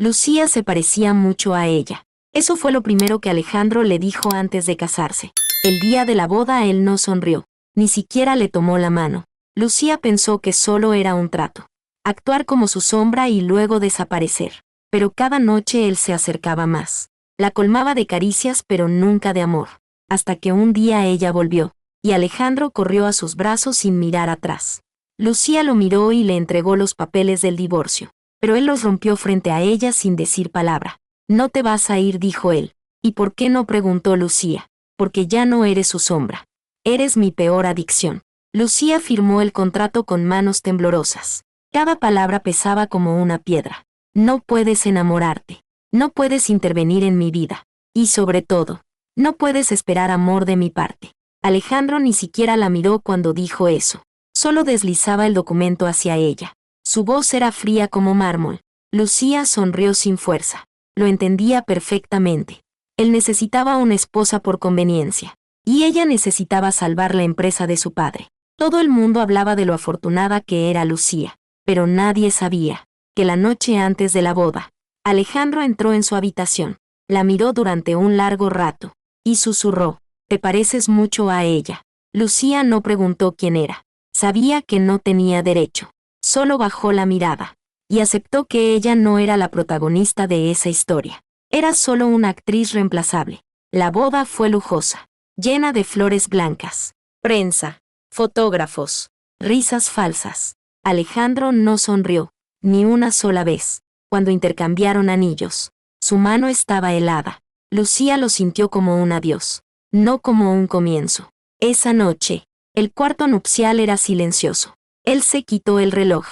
Lucía se parecía mucho a ella. Eso fue lo primero que Alejandro le dijo antes de casarse. El día de la boda él no sonrió, ni siquiera le tomó la mano. Lucía pensó que solo era un trato. Actuar como su sombra y luego desaparecer. Pero cada noche él se acercaba más. La colmaba de caricias pero nunca de amor. Hasta que un día ella volvió, y Alejandro corrió a sus brazos sin mirar atrás. Lucía lo miró y le entregó los papeles del divorcio, pero él los rompió frente a ella sin decir palabra. «No te vas a ir», dijo él. «¿Y por qué no?», preguntó Lucía. «Porque ya no eres su sombra. Eres mi peor adicción». Lucía firmó el contrato con manos temblorosas. Cada palabra pesaba como una piedra. «No puedes enamorarte. No puedes intervenir en mi vida. Y sobre todo, no puedes esperar amor de mi parte». Alejandro ni siquiera la miró cuando dijo eso. Solo deslizaba el documento hacia ella. Su voz era fría como mármol. Lucía sonrió sin fuerza. Lo entendía perfectamente. Él necesitaba una esposa por conveniencia. Y ella necesitaba salvar la empresa de su padre. Todo el mundo hablaba de lo afortunada que era Lucía. Pero nadie sabía que la noche antes de la boda, Alejandro entró en su habitación. La miró durante un largo rato. Y susurró: «Te pareces mucho a ella». Lucía no preguntó quién era. Sabía que no tenía derecho. Solo bajó la mirada. Y aceptó que ella no era la protagonista de esa historia. Era solo una actriz reemplazable. La boda fue lujosa, llena de flores blancas, prensa, fotógrafos, risas falsas. Alejandro no sonrió, ni una sola vez. Cuando intercambiaron anillos, su mano estaba helada. Lucía lo sintió como un adiós, no como un comienzo. Esa noche, el cuarto nupcial era silencioso. Él se quitó el reloj,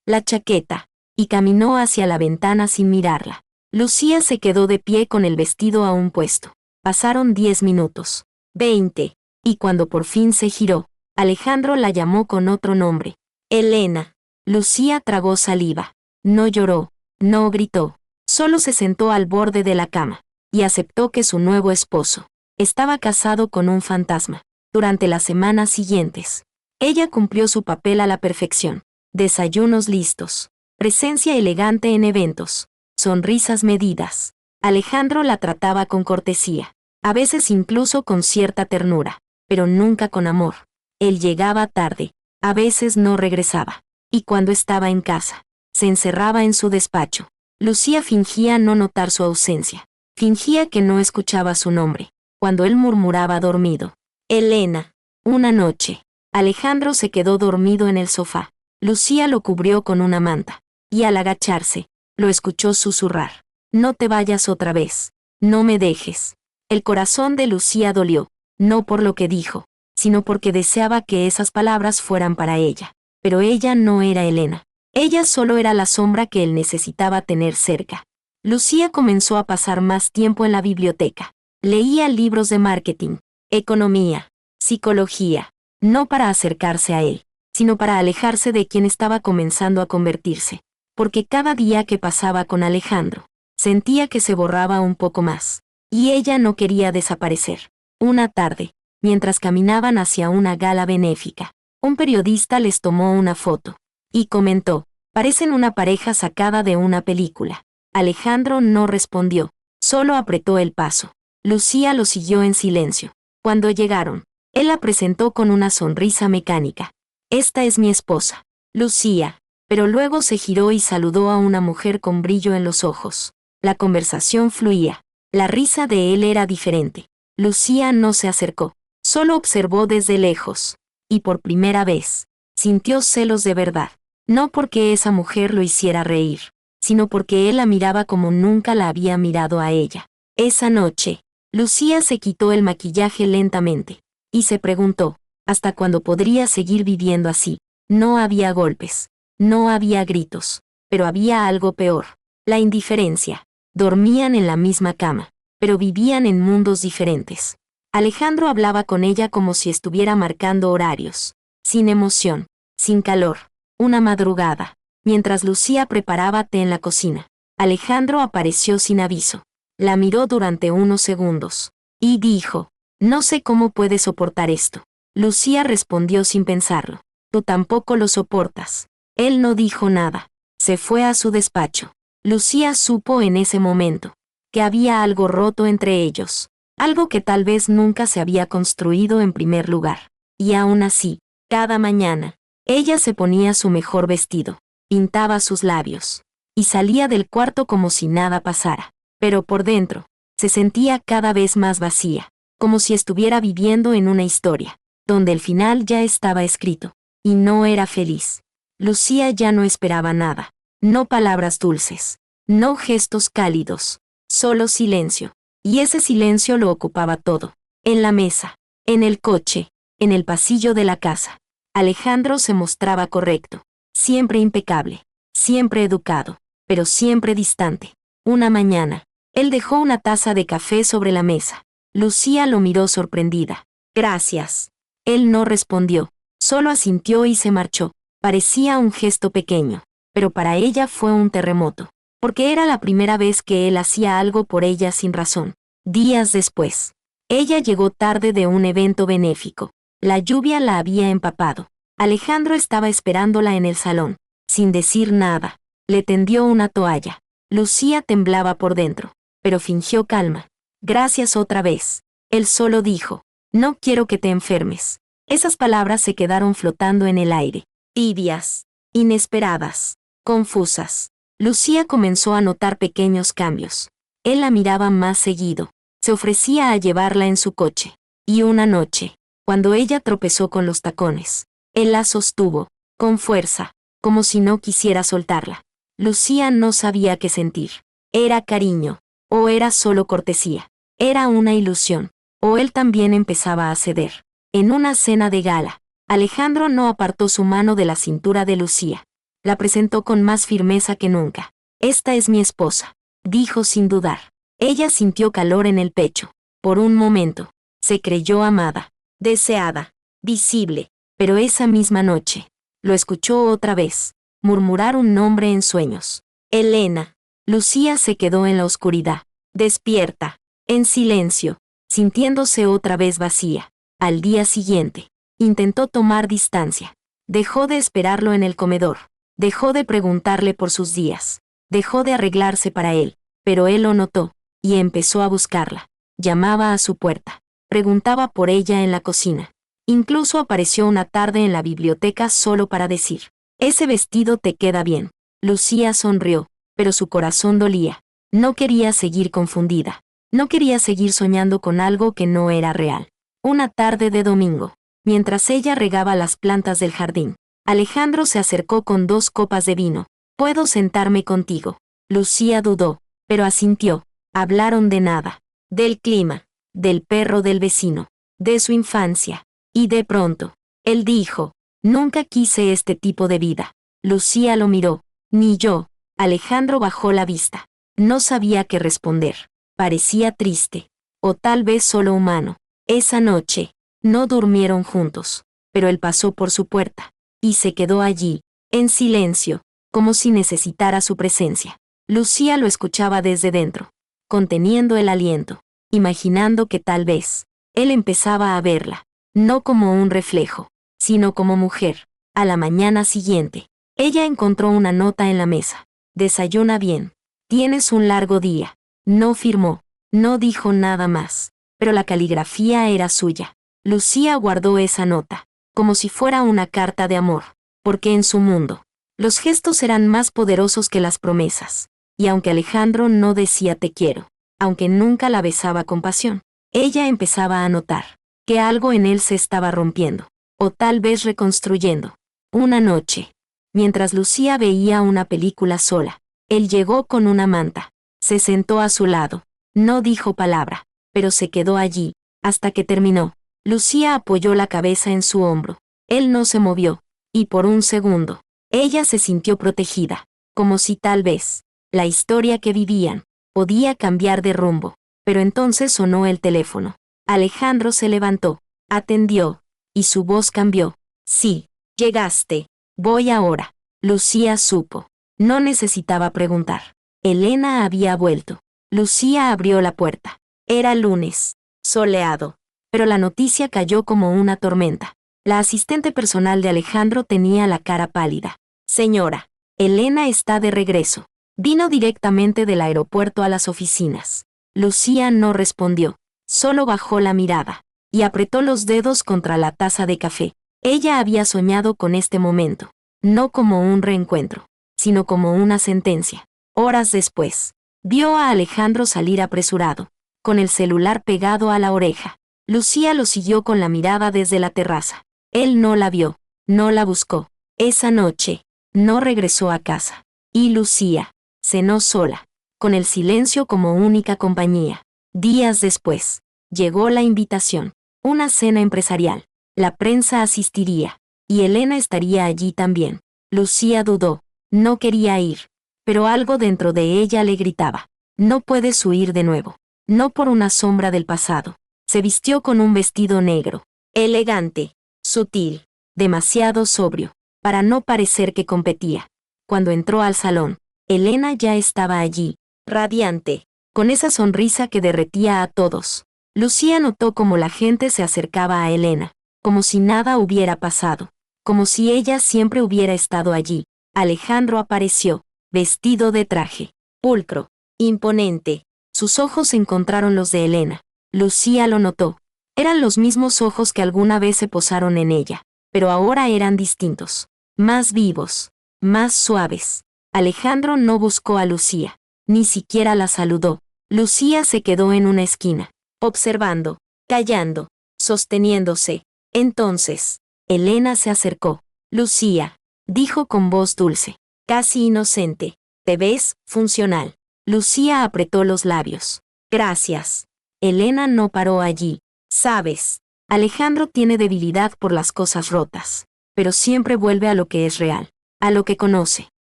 la chaqueta, y caminó hacia la ventana sin mirarla. Lucía se quedó de pie con el vestido aún puesto. Pasaron 10 minutos, 20, y cuando por fin se giró, Alejandro la llamó con otro nombre: Elena. Lucía tragó saliva. No lloró, no gritó, solo se sentó al borde de la cama, y aceptó que su nuevo esposo estaba casado con un fantasma. Durante las semanas siguientes, ella cumplió su papel a la perfección. Desayunos listos, presencia elegante en eventos, sonrisas medidas. Alejandro la trataba con cortesía, a veces incluso con cierta ternura, pero nunca con amor. Él llegaba tarde, a veces no regresaba, y cuando estaba en casa, se encerraba en su despacho. Lucía fingía no notar su ausencia, fingía que no escuchaba su nombre. Cuando él murmuraba dormido: «Elena». Una noche, Alejandro se quedó dormido en el sofá. Lucía lo cubrió con una manta, y al agacharse, lo escuchó susurrar: «No te vayas otra vez, no me dejes». El corazón de Lucía dolió, no por lo que dijo, sino porque deseaba que esas palabras fueran para ella. Pero ella no era Elena. Ella solo era la sombra que él necesitaba tener cerca. Lucía comenzó a pasar más tiempo en la biblioteca. Leía libros de marketing, economía, psicología, no para acercarse a él, sino para alejarse de quien estaba comenzando a convertirse. Porque cada día que pasaba con Alejandro, sentía que se borraba un poco más. Y ella no quería desaparecer. Una tarde, mientras caminaban hacia una gala benéfica, un periodista les tomó una foto y comentó: «Parecen una pareja sacada de una película». Alejandro no respondió, solo apretó el paso. Lucía lo siguió en silencio. Cuando llegaron, él la presentó con una sonrisa mecánica: «Esta es mi esposa, Lucía». Pero luego se giró y saludó a una mujer con brillo en los ojos. La conversación fluía. La risa de él era diferente. Lucía no se acercó, solo observó desde lejos. Y por primera vez, sintió celos de verdad. No porque esa mujer lo hiciera reír, sino porque él la miraba como nunca la había mirado a ella. Esa noche, Lucía se quitó el maquillaje lentamente, y se preguntó: ¿hasta cuándo podría seguir viviendo así? No había golpes, no había gritos, pero había algo peor: la indiferencia. Dormían en la misma cama, pero vivían en mundos diferentes. Alejandro hablaba con ella como si estuviera marcando horarios, sin emoción, sin calor. Una madrugada, mientras Lucía preparaba té en la cocina, Alejandro apareció sin aviso. La miró durante unos segundos, y dijo: «No sé cómo puedes soportar esto». Lucía respondió sin pensarlo: «Tú tampoco lo soportas». Él no dijo nada. Se fue a su despacho. Lucía supo en ese momento que había algo roto entre ellos, algo que tal vez nunca se había construido en primer lugar. Y aún así, cada mañana, ella se ponía su mejor vestido, pintaba sus labios, y salía del cuarto como si nada pasara. Pero por dentro, se sentía cada vez más vacía, como si estuviera viviendo en una historia, donde el final ya estaba escrito, y no era feliz. Lucía ya no esperaba nada, no palabras dulces, no gestos cálidos, solo silencio. Y ese silencio lo ocupaba todo, en la mesa, en el coche, en el pasillo de la casa. Alejandro se mostraba correcto, siempre impecable, siempre educado, pero siempre distante. Una mañana, él dejó una taza de café sobre la mesa. Lucía lo miró sorprendida. «Gracias». Él no respondió, solo asintió y se marchó. Parecía un gesto pequeño, pero para ella fue un terremoto, porque era la primera vez que él hacía algo por ella sin razón. Días después, ella llegó tarde de un evento benéfico. La lluvia la había empapado. Alejandro estaba esperándola en el salón, sin decir nada. Le tendió una toalla. Lucía temblaba por dentro, pero fingió calma. «Gracias otra vez». Él solo dijo, «No quiero que te enfermes». Esas palabras se quedaron flotando en el aire, tibias, inesperadas, confusas. Lucía comenzó a notar pequeños cambios. Él la miraba más seguido. Se ofrecía a llevarla en su coche. Y una noche, cuando ella tropezó con los tacones, él la sostuvo, con fuerza, como si no quisiera soltarla. Lucía no sabía qué sentir. ¿Era cariño? ¿O era solo cortesía? ¿Era una ilusión? ¿O él también empezaba a ceder? En una cena de gala, Alejandro no apartó su mano de la cintura de Lucía. La presentó con más firmeza que nunca. «Esta es mi esposa», dijo sin dudar. Ella sintió calor en el pecho. Por un momento, se creyó amada, deseada, visible, pero esa misma noche, lo escuchó otra vez, murmurar un nombre en sueños. «Elena». Lucía se quedó en la oscuridad, despierta, en silencio, sintiéndose otra vez vacía. Al día siguiente, intentó tomar distancia. Dejó de esperarlo en el comedor. Dejó de preguntarle por sus días. Dejó de arreglarse para él, pero él lo notó, y empezó a buscarla. Llamaba a su puerta. Preguntaba por ella en la cocina. Incluso apareció una tarde en la biblioteca solo para decir, «Ese vestido te queda bien». Lucía sonrió, pero su corazón dolía. No quería seguir confundida. No quería seguir soñando con algo que no era real. Una tarde de domingo, mientras ella regaba las plantas del jardín, Alejandro se acercó con 2 copas de vino. «¿Puedo sentarme contigo?» Lucía dudó, pero asintió. Hablaron de nada. Del clima, del perro del vecino, de su infancia. Y de pronto, él dijo, «Nunca quise este tipo de vida». Lucía lo miró. «Ni yo». Alejandro bajó la vista. No sabía qué responder. Parecía triste. O tal vez solo humano. Esa noche, no durmieron juntos. Pero él pasó por su puerta. Y se quedó allí, en silencio, como si necesitara su presencia. Lucía lo escuchaba desde dentro, conteniendo el aliento, imaginando que tal vez, él empezaba a verla, no como un reflejo, sino como mujer. A la mañana siguiente, ella encontró una nota en la mesa. «Desayuna bien. Tienes un largo día». No firmó, no dijo nada más, pero la caligrafía era suya. Lucía guardó esa nota, como si fuera una carta de amor, porque en su mundo, los gestos eran más poderosos que las promesas. Y aunque Alejandro no decía «te quiero», aunque nunca la besaba con pasión, ella empezaba a notar que algo en él se estaba rompiendo, o tal vez reconstruyendo. Una noche, mientras Lucía veía una película sola, él llegó con una manta, se sentó a su lado, no dijo palabra, pero se quedó allí, hasta que terminó. Lucía apoyó la cabeza en su hombro, él no se movió, y por un segundo, ella se sintió protegida, como si tal vez, la historia que vivían, podía cambiar de rumbo. Pero entonces sonó el teléfono. Alejandro se levantó, atendió, y su voz cambió. «Sí, llegaste. Voy ahora». Lucía supo. No necesitaba preguntar. Elena había vuelto. Lucía abrió la puerta. Era lunes, soleado. Pero la noticia cayó como una tormenta. La asistente personal de Alejandro tenía la cara pálida. «Señora, Elena está de regreso». Vino directamente del aeropuerto a las oficinas. Lucía no respondió, solo bajó la mirada y apretó los dedos contra la taza de café. Ella había soñado con este momento, no como un reencuentro, sino como una sentencia. Horas después, vio a Alejandro salir apresurado, con el celular pegado a la oreja. Lucía lo siguió con la mirada desde la terraza. Él no la vio, no la buscó. Esa noche, no regresó a casa. Y Lucía cenó sola, con el silencio como única compañía. Días después, llegó la invitación, una cena empresarial. La prensa asistiría, y Elena estaría allí también. Lucía dudó, no quería ir, pero algo dentro de ella le gritaba, no puedes huir de nuevo, no por una sombra del pasado. Se vistió con un vestido negro, elegante, sutil, demasiado sobrio, para no parecer que competía. Cuando entró al salón, Elena ya estaba allí, radiante, con esa sonrisa que derretía a todos. Lucía notó cómo la gente se acercaba a Elena, como si nada hubiera pasado, como si ella siempre hubiera estado allí. Alejandro apareció, vestido de traje, pulcro, imponente. Sus ojos encontraron los de Elena. Lucía lo notó. Eran los mismos ojos que alguna vez se posaron en ella, pero ahora eran distintos, más vivos, más suaves. Alejandro no buscó a Lucía, ni siquiera la saludó. Lucía se quedó en una esquina, observando, callando, sosteniéndose. Entonces, Elena se acercó. Lucía, dijo con voz dulce, casi inocente, te ves funcional. Lucía apretó los labios. Gracias. Elena no paró allí. Sabes, Alejandro tiene debilidad por las cosas rotas, pero siempre vuelve a lo que es real, a lo que conoce.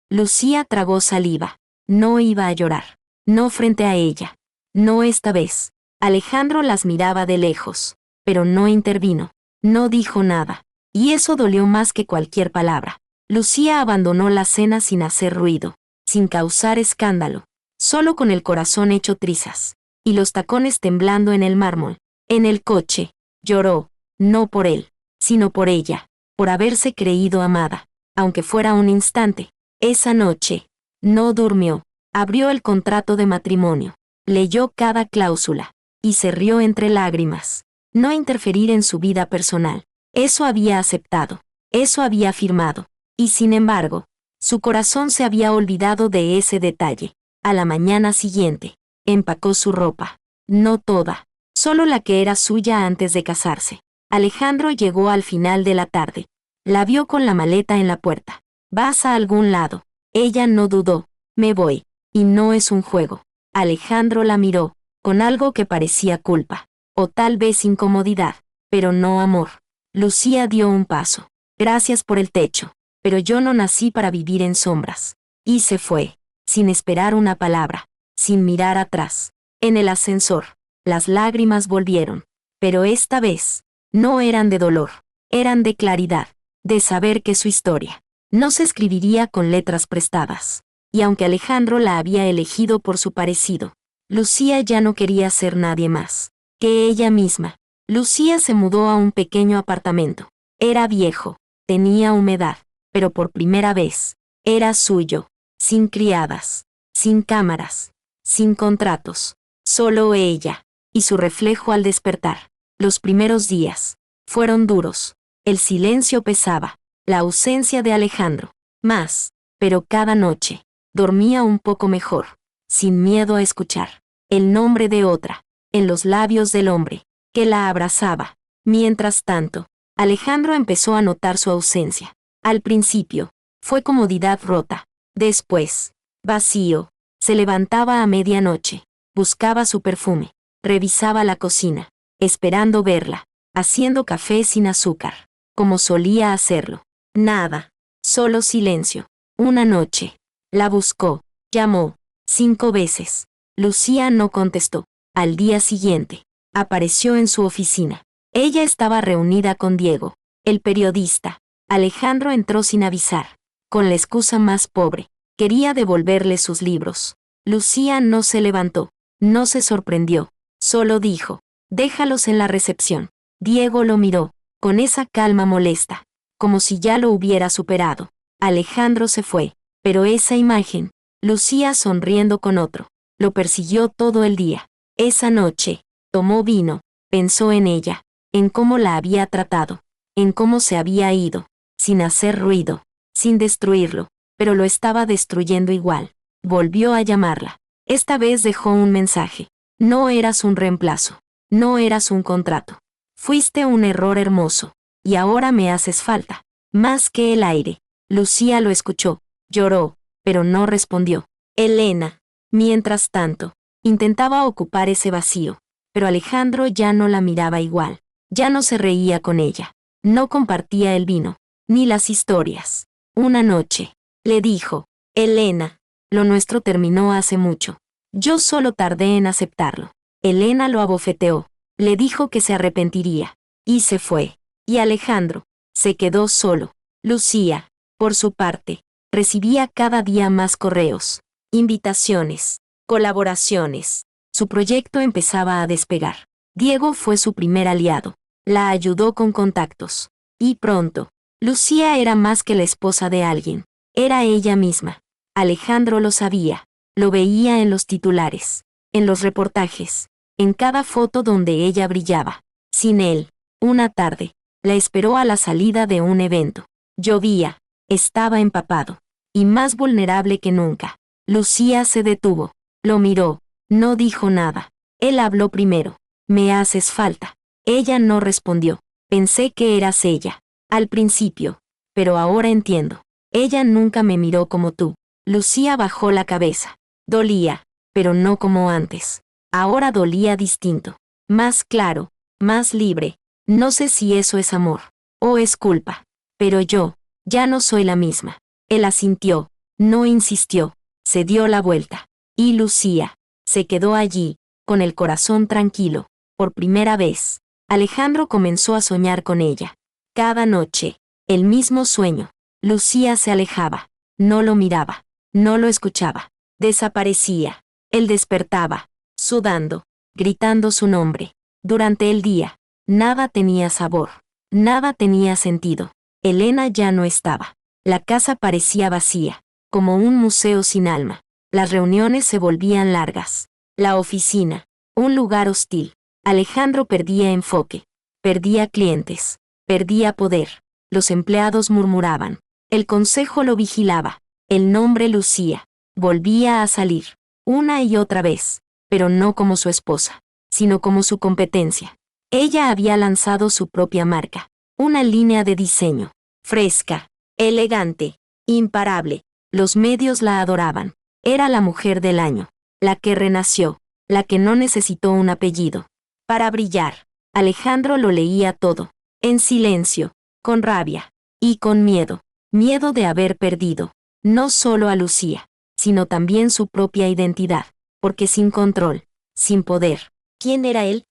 Lucía tragó saliva. No iba a llorar. No frente a ella. No esta vez. Alejandro las miraba de lejos, pero no intervino. No dijo nada. Y eso dolió más que cualquier palabra. Lucía abandonó la cena sin hacer ruido, sin causar escándalo, solo con el corazón hecho trizas, y los tacones temblando en el mármol. En el coche, lloró, no por él, sino por ella, por haberse creído amada, aunque fuera un instante. Esa noche, no durmió, abrió el contrato de matrimonio, leyó cada cláusula, y se rió entre lágrimas. No interferir en su vida personal. Eso había aceptado, eso había firmado, y sin embargo, su corazón se había olvidado de ese detalle. A la mañana siguiente, empacó su ropa, no toda, solo la que era suya antes de casarse. Alejandro llegó al final de la tarde. La vio con la maleta en la puerta. ¿Vas a algún lado? Ella no dudó. Me voy. Y no es un juego. Alejandro la miró, con algo que parecía culpa, o tal vez incomodidad, pero no amor. Lucía dio un paso. Gracias por el techo, pero yo no nací para vivir en sombras. Y se fue, sin esperar una palabra, sin mirar atrás. En el ascensor, las lágrimas volvieron, pero esta vez, no eran de dolor, eran de claridad, de saber que su historia no se escribiría con letras prestadas. Y aunque Alejandro la había elegido por su parecido, Lucía ya no quería ser nadie más que ella misma. Lucía se mudó a un pequeño apartamento. Era viejo, tenía humedad, pero por primera vez, era suyo, sin criadas, sin cámaras, sin contratos, solo ella, y su reflejo al despertar. Los primeros días fueron duros, el silencio pesaba, la ausencia de Alejandro, más, pero cada noche, dormía un poco mejor, sin miedo a escuchar el nombre de otra, en los labios del hombre, que la abrazaba. Mientras tanto, Alejandro empezó a notar su ausencia. Al principio, fue comodidad rota. Después, vacío. Se levantaba a medianoche, buscaba su perfume, revisaba la cocina, esperando verla, haciendo café sin azúcar, como solía hacerlo. Nada, solo silencio. Una noche, la buscó, llamó, 5 veces. Lucía no contestó. Al día siguiente, apareció en su oficina. Ella estaba reunida con Diego, el periodista. Alejandro entró sin avisar, con la excusa más pobre. Quería devolverle sus libros. Lucía no se levantó, no se sorprendió, solo dijo, déjalos en la recepción. Diego lo miró, con esa calma molesta, como si ya lo hubiera superado. Alejandro se fue, pero esa imagen Lucía sonriendo con otro. Lo persiguió todo el día. Esa noche, tomó vino, pensó en ella, en cómo la había tratado, en cómo se había ido, sin hacer ruido, sin destruirlo, pero lo estaba destruyendo igual. Volvió a llamarla. Esta vez dejó un mensaje. No eras un reemplazo. No eras un contrato. Fuiste un error hermoso. Y ahora me haces falta. Más que el aire. Lucía lo escuchó. Lloró, pero no respondió. Elena, mientras tanto, intentaba ocupar ese vacío, pero Alejandro ya no la miraba igual. Ya no se reía con ella. No compartía el vino, ni las historias. Una noche, le dijo, Elena, lo nuestro terminó hace mucho. Yo solo tardé en aceptarlo. Elena lo abofeteó. Le dijo que se arrepentiría. Y se fue. Y Alejandro se quedó solo. Lucía, por su parte, recibía cada día más correos, invitaciones, colaboraciones. Su proyecto empezaba a despegar. Diego fue su primer aliado. La ayudó con contactos. Y pronto, Lucía era más que la esposa de alguien. Era ella misma. Alejandro lo sabía. Lo veía en los titulares, en los reportajes, en cada foto donde ella brillaba. Sin él, una tarde, la esperó a la salida de un evento. Llovía, estaba empapado, y más vulnerable que nunca. Lucía se detuvo, lo miró, no dijo nada. Él habló primero. Me haces falta. Ella no respondió. Pensé que eras ella, al principio, pero ahora entiendo. Ella nunca me miró como tú. Lucía bajó la cabeza. Dolía, pero no como antes. Ahora dolía distinto, más claro, más libre. No sé si eso es amor, o es culpa, pero yo, ya no soy la misma. Él asintió, no insistió, se dio la vuelta. Y Lucía, se quedó allí, con el corazón tranquilo. Por primera vez, Alejandro comenzó a soñar con ella. Cada noche, el mismo sueño. Lucía se alejaba, no lo miraba, no lo escuchaba. Desaparecía. Él despertaba, sudando, gritando su nombre. Durante el día, nada tenía sabor, nada tenía sentido. Elena ya no estaba. La casa parecía vacía, como un museo sin alma. Las reuniones se volvían largas. La oficina, un lugar hostil. Alejandro perdía enfoque, perdía clientes, perdía poder. Los empleados murmuraban. El consejo lo vigilaba. El nombre Lucía volvía a salir, una y otra vez, pero no como su esposa, sino como su competencia. Ella había lanzado su propia marca, una línea de diseño, fresca, elegante, imparable. Los medios la adoraban. Era la mujer del año, la que renació, la que no necesitó un apellido para brillar. Alejandro lo leía todo, en silencio, con rabia, y con miedo. Miedo de haber perdido, no solo a Lucía, sino también su propia identidad, porque sin control, sin poder. ¿Quién era él?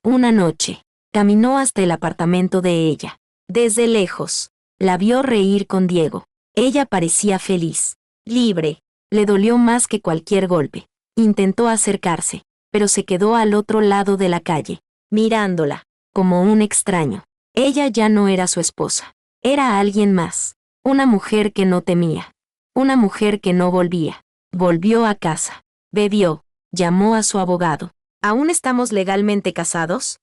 Una noche, caminó hasta el apartamento de ella. Desde lejos, la vio reír con Diego. Ella parecía feliz, libre. Le dolió más que cualquier golpe. Intentó acercarse, pero se quedó al otro lado de la calle, mirándola, como un extraño. Ella ya no era su esposa. Era alguien más. Una mujer que no temía. Una mujer que no volvía. Volvió a casa. Bebió. Llamó a su abogado. ¿Aún estamos legalmente casados?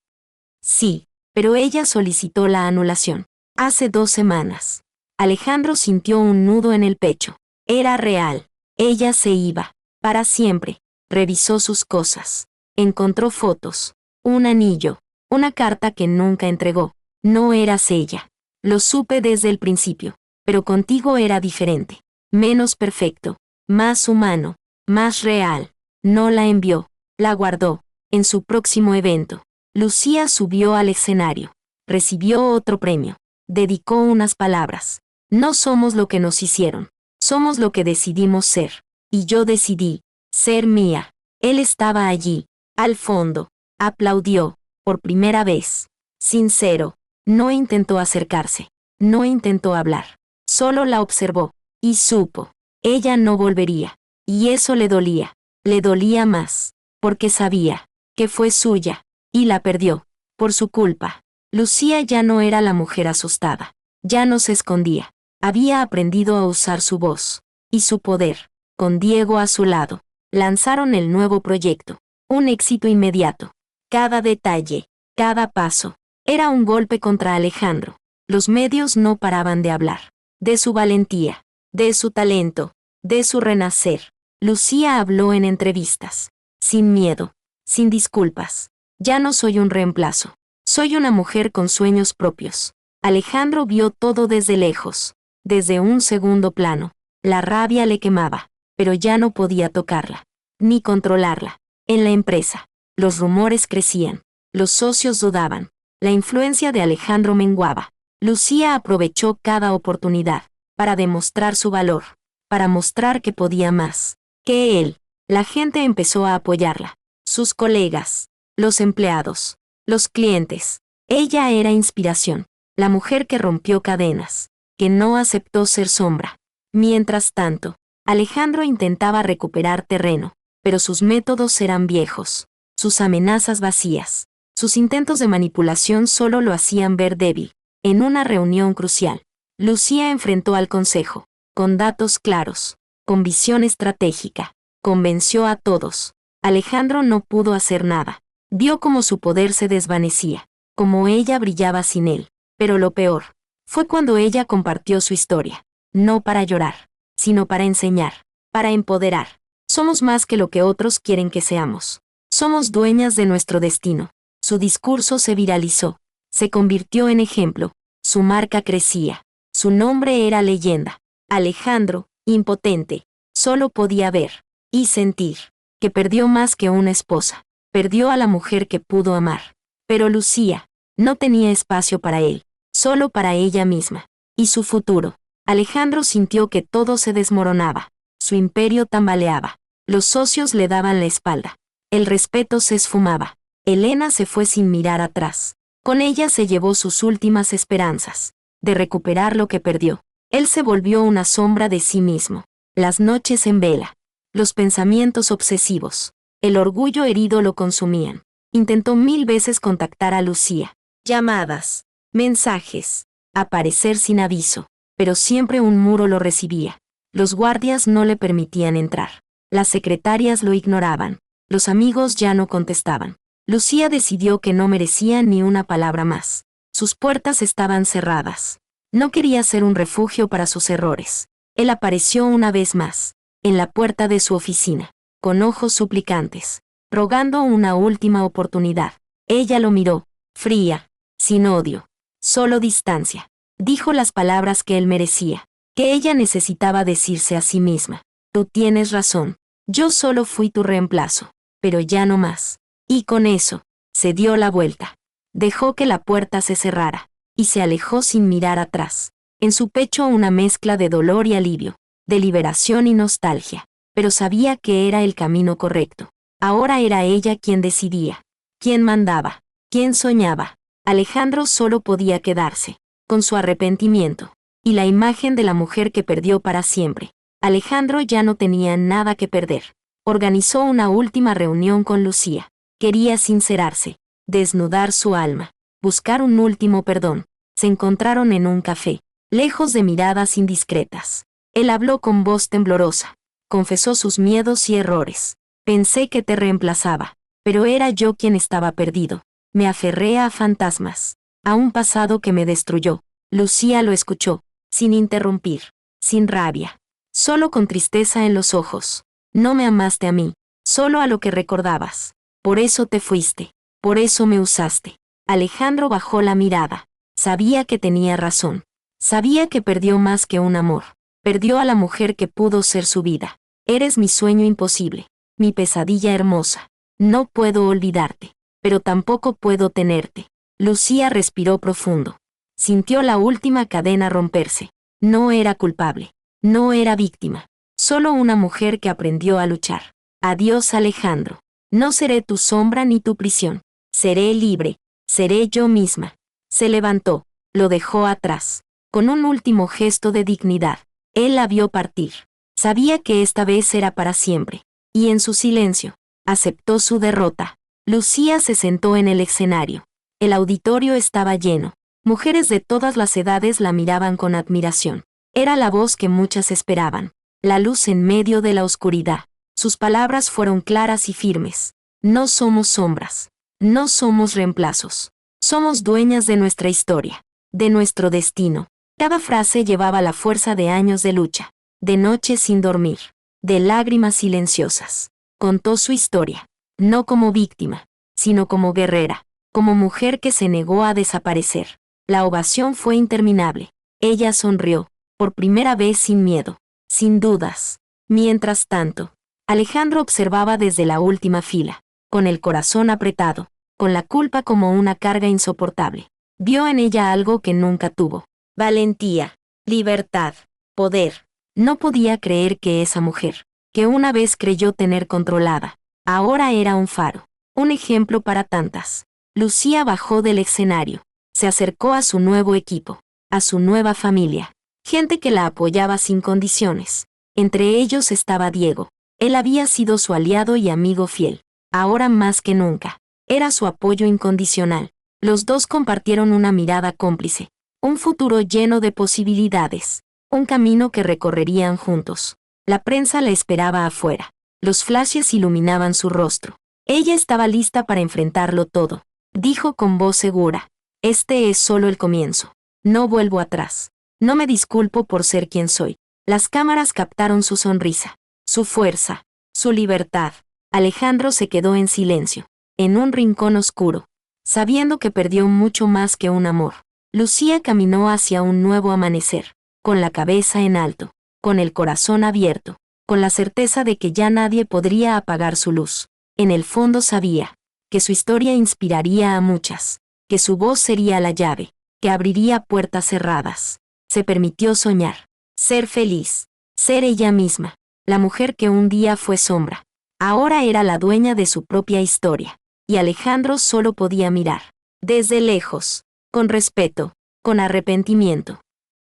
Sí, pero ella solicitó la anulación. Hace 2 semanas. Alejandro sintió un nudo en el pecho. Era real. Ella se iba. Para siempre. Revisó sus cosas. Encontró fotos. Un anillo. Una carta que nunca entregó. No eras ella. Lo supe desde el principio. Pero contigo era diferente. Menos perfecto. Más humano. Más real. No la envió. La guardó. En su próximo evento, Lucía subió al escenario. Recibió otro premio. Dedicó unas palabras. No somos lo que nos hicieron. Somos lo que decidimos ser. Y yo decidí ser mía. Él estaba allí, al fondo. Aplaudió. Por primera vez. Sincero. No intentó acercarse. No intentó hablar. Solo la observó. Y supo. Ella no volvería. Y eso le dolía. Le dolía más. Porque sabía que fue suya. Y la perdió. Por su culpa. Lucía ya no era la mujer asustada. Ya no se escondía. Había aprendido a usar su voz. Y su poder. con Diego a su lado. Lanzaron el nuevo proyecto. Un éxito inmediato. Cada detalle, cada paso, era un golpe contra Alejandro. Los medios no paraban de hablar. De su valentía, de su talento, de su renacer. Lucía habló en entrevistas. Sin miedo, sin disculpas. Ya no soy un reemplazo. Soy una mujer con sueños propios. Alejandro vio todo desde lejos, desde un segundo plano. La rabia le quemaba, pero ya no podía tocarla, ni controlarla. En la empresa, los rumores crecían, los socios dudaban, la influencia de Alejandro menguaba. Lucía aprovechó cada oportunidad para demostrar su valor, para mostrar que podía más que él. La gente empezó a apoyarla, sus colegas, los empleados, los clientes. Ella era inspiración, la mujer que rompió cadenas, que no aceptó ser sombra. Mientras tanto, Alejandro intentaba recuperar terreno, pero sus métodos eran viejos, sus amenazas vacías, sus intentos de manipulación solo lo hacían ver débil. En una reunión crucial, Lucía enfrentó al consejo, con datos claros, con visión estratégica, convenció a todos. Alejandro no pudo hacer nada. Vio cómo su poder se desvanecía, cómo ella brillaba sin él. Pero lo peor fue cuando ella compartió su historia, no para llorar, sino para enseñar, para empoderar. Somos más que lo que otros quieren que seamos. Somos dueñas de nuestro destino. Su discurso se viralizó, se convirtió en ejemplo, su marca crecía, su nombre era leyenda. Alejandro, impotente, solo podía ver y sentir que perdió más que una esposa, perdió a la mujer que pudo amar. Pero Lucía no tenía espacio para él, solo para ella misma. Y su futuro. Alejandro sintió que todo se desmoronaba, su imperio tambaleaba, los socios le daban la espalda, el respeto se esfumaba. Elena se fue sin mirar atrás. Con ella se llevó sus últimas esperanzas, de recuperar lo que perdió. Él se volvió una sombra de sí mismo. Las noches en vela, los pensamientos obsesivos, el orgullo herido lo consumían. Intentó 1000 veces contactar a Lucía. Llamadas, mensajes, aparecer sin aviso, pero siempre un muro lo recibía. Los guardias no le permitían entrar. Las secretarias lo ignoraban. Los amigos ya no contestaban. Lucía decidió que no merecía ni una palabra más. Sus puertas estaban cerradas. No quería ser un refugio para sus errores. Él apareció una vez más, en la puerta de su oficina, con ojos suplicantes, rogando una última oportunidad. Ella lo miró, fría, sin odio, solo distancia. Dijo las palabras que él merecía, que ella necesitaba decirse a sí misma. Tú tienes razón. Yo solo fui tu reemplazo, pero ya no más. Y con eso, se dio la vuelta. Dejó que la puerta se cerrara, y se alejó sin mirar atrás. En su pecho una mezcla de dolor y alivio, de liberación y nostalgia, pero sabía que era el camino correcto. Ahora era ella quien decidía, quien mandaba, quien soñaba. Alejandro solo podía quedarse, con su arrepentimiento, y la imagen de la mujer que perdió para siempre. Alejandro ya no tenía nada que perder. Organizó una última reunión con Lucía. Quería sincerarse, desnudar su alma, buscar un último perdón. Se encontraron en un café, lejos de miradas indiscretas. Él habló con voz temblorosa. Confesó sus miedos y errores. Pensé que te reemplazaba, pero era yo quien estaba perdido. Me aferré a fantasmas, a un pasado que me destruyó. Lucía lo escuchó, sin interrumpir, sin rabia, solo con tristeza en los ojos. No me amaste a mí, solo a lo que recordabas. Por eso te fuiste, por eso me usaste. Alejandro bajó la mirada. Sabía que tenía razón. Sabía que perdió más que un amor. Perdió a la mujer que pudo ser su vida. Eres mi sueño imposible, mi pesadilla hermosa. No puedo olvidarte, pero tampoco puedo tenerte. Lucía respiró profundo. Sintió la última cadena romperse. No era culpable, no era víctima. Solo una mujer que aprendió a luchar. Adiós, Alejandro. No seré tu sombra ni tu prisión. Seré libre, seré yo misma. Se levantó, lo dejó atrás. Con un último gesto de dignidad, él la vio partir. Sabía que esta vez era para siempre. Y en su silencio, aceptó su derrota. Lucía se sentó en el escenario. El auditorio estaba lleno. Mujeres de todas las edades la miraban con admiración. Era la voz que muchas esperaban. la luz en medio de la oscuridad. Sus palabras fueron claras y firmes. No somos sombras. No somos reemplazos. Somos dueñas de nuestra historia, de nuestro destino. Cada frase llevaba la fuerza de años de lucha, de noches sin dormir, de lágrimas silenciosas. Contó su historia, no como víctima, sino como guerrera, como mujer que se negó a desaparecer. La ovación fue interminable. Ella sonrió, por primera vez sin miedo, sin dudas. Mientras tanto, Alejandro observaba desde la última fila, con el corazón apretado, con la culpa como una carga insoportable. Vio en ella algo que nunca tuvo: valentía, libertad, poder. No podía creer que esa mujer, que una vez creyó tener controlada, ahora era un faro, un ejemplo para tantas. Lucía bajó del escenario, se acercó a su nuevo equipo, a su nueva familia, gente que la apoyaba sin condiciones. Entre ellos estaba Diego. Él había sido su aliado y amigo fiel. Ahora más que nunca, era su apoyo incondicional. Los dos compartieron una mirada cómplice, un futuro lleno de posibilidades, un camino que recorrerían juntos. La prensa la esperaba afuera. Los flashes iluminaban su rostro. Ella estaba lista para enfrentarlo todo. Dijo con voz segura: este es solo el comienzo. No vuelvo atrás. No me disculpo por ser quien soy. Las cámaras captaron su sonrisa, su fuerza, su libertad. Alejandro se quedó en silencio, en un rincón oscuro, sabiendo que perdió mucho más que un amor. Lucía caminó hacia un nuevo amanecer, con la cabeza en alto, con el corazón abierto, con la certeza de que ya nadie podría apagar su luz. En el fondo sabía que su historia inspiraría a muchas, que su voz sería la llave, que abriría puertas cerradas. Se permitió soñar, ser feliz, ser ella misma, la mujer que un día fue sombra. Ahora era la dueña de su propia historia, y Alejandro solo podía mirar, desde lejos, con respeto, con arrepentimiento.